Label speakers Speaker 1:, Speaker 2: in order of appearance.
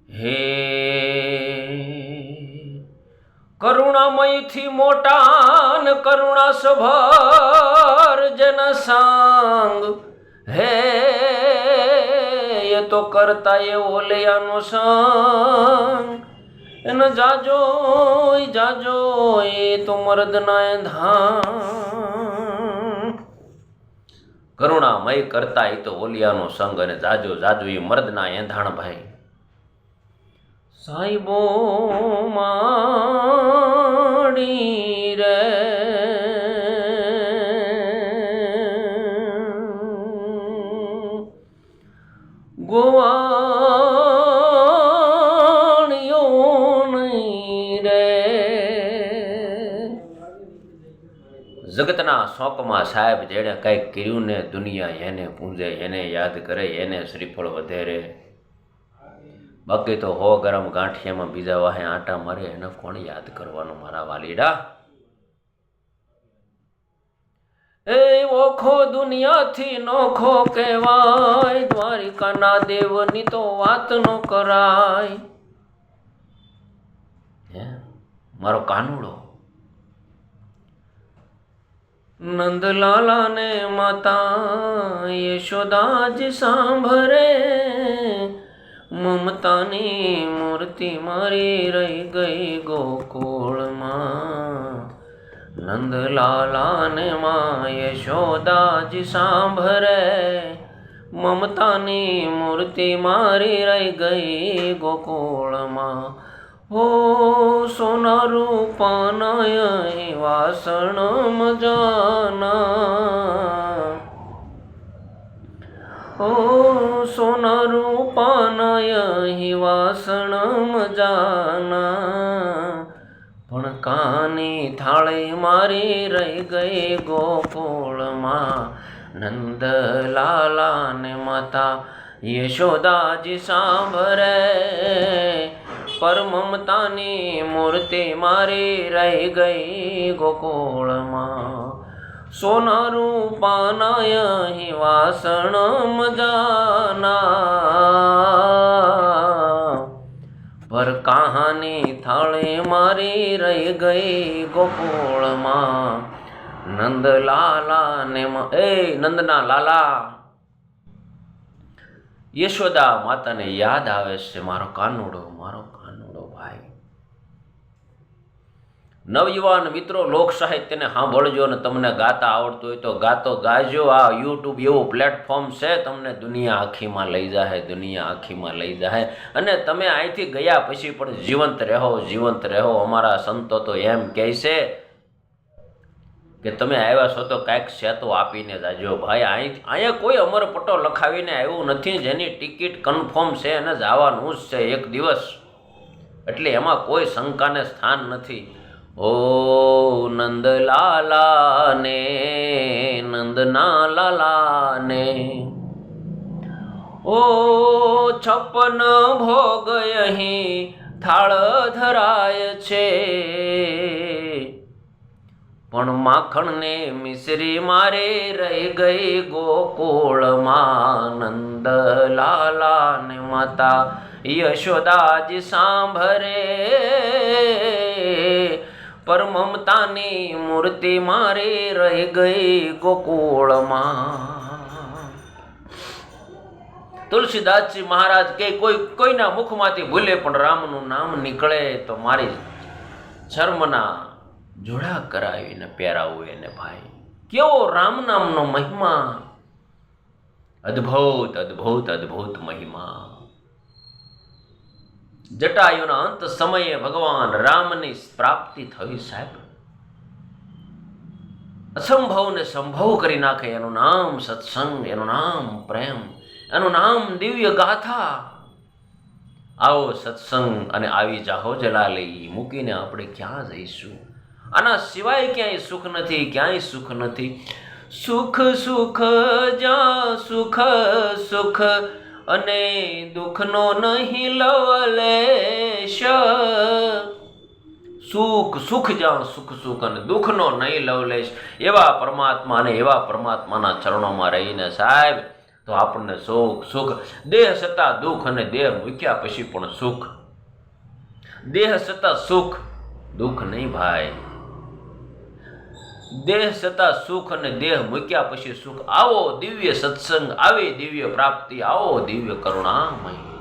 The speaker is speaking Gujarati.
Speaker 1: હે કરુણામયથી મોટા ન કરુણા સભર જન સંગ હે એ તો કરતા એ ઓલિયાનો સંગ એને જાજો જાજો એ તો મર્દના ધામ કરુણામય કરતા એ તો ઓલિયાનો સંગ અને જાજો જાજો એ મર્દના એંધાણ ભાઈ સાઈબો માડી રે ગોવાણિયો નહીં રે જગતના શોકમાં સાહેબ જેણે કંઈક કર્યું ને દુનિયા એને પૂંજે એને યાદ કરે એને શ્રીફળ વધે રે બાકી તો હો ગરમ ગાંઠિયામાં બીજા વાહે આટા મારે એને કોણ યાદ કરવાનું મારા વાલીડા એ ઓખો દુનિયાથી નોખો કહેવાય દ્વારિકાના દેવની તો વાત ન કરાય હે મારો કાનુડો નંદલાલાને માતા યશોદાજી સાંભળે મમતાની મૂર્તિ મારી રહી ગઈ ગોકુળમાં નંદલાલાને માં યશોદાજી સાંભળે મમતાની મૂર્તિ મારી રહી ગઈ ગોકુળમાં હો સોના રૂપાનય વાસણ મજાના ઓ સોના રૂપાનય વાસણ મજાના પણ કાની થાળી મારી રહી ગઈ ગોકુળમાં નંદલાલાને માતા યશોદાજી સાંભળે પર મમતાની મૂર્તિ મારી રહી ગઈ ગોકુળમાં સોના રૂપાનય વાસણ મજાના પર કહાની થાળી મારી રહી ગઈ ગોકુળમાં નંદલાલા ને એ નંદના લાલા યશોદા માતાને યાદ આવે છે મારો કાનુડો ભાઈ નવયુવાન મિત્રો લોક સાહિત્યને સાંભળજો અને તમને ગાતા આવડતું હોય તો ગાતો ગાજો આ યુટ્યુબ એવું પ્લેટફોર્મ છે તમને દુનિયા આખીમાં લઈ જાય અને તમે અહીંથી ગયા પછી પણ જીવંત રહો અમારા સંતો તો એમ કહે છે કે તમે આવ્યા છો તો કાંઈક સેતો આપીને જાજો ભાઈ અહીંયા કોઈ અમરપટ્ટો લખાવીને આવ્યું નથી જેની ટિકિટ કન્ફર્મ છે અને જવાનું જ છે એક દિવસ એટલે એમાં કોઈ શંકાને સ્થાન નથી ઓ નંદના લાલાને ઓ 56 ભોગ અહીં થાળ ધરાય છે પણ માખણને મિશ્રી મારે રહી ગઈ ગોકુળમાં નંદલાલાને માતા યશોદાજી સાંભળે પર મમતાની મૂર્તિ મારી રહી ગઈ ગોકુળમાં તુલસીદાસજી મહારાજ કે કોઈના મુખમાંથી ભૂલે પણ રામનું નામ નીકળે તો મારી શર્મના જોડા કરાવીને પહેરાવું એને ભાઈ કેવો રામ નામનો મહિમા અદ્ભુત મહિમા જટાયુના અંત સમયે ભગવાન રામની પ્રાપ્તિ થઈ સાહેબ અસંભવને સંભવ કરી નાખે એનું નામ સત્સંગ એનું નામ પ્રેમ એનું નામ દિવ્ય ગાથા આવો સત્સંગ અને આવી જાહો જલાલી મૂકીને આપણે ક્યાં જઈશું આના સિવાય ક્યાંય સુખ નથી સુખ જ્યાં સુખ અને દુઃખનો નહીં લવલેશ સુખ જ્યાં સુખ અને દુઃખનો નહીં લવલેશ એવા પરમાત્માના ચરણોમાં રહીને સાહેબ તો આપણને સુખ દેહ છતાં દુઃખ અને દેહ મૂક્યા પછી પણ સુખ. દેહ છતાં સુખ, દુઃખ નહીં ભાઈ. દેહ છતાં સુખ અને દેહ મૂક્યા પછી સુખ. આવો દિવ્ય સત્સંગ, આવી દિવ્ય પ્રાપ્તિ, આવો દિવ્ય કરુણામય.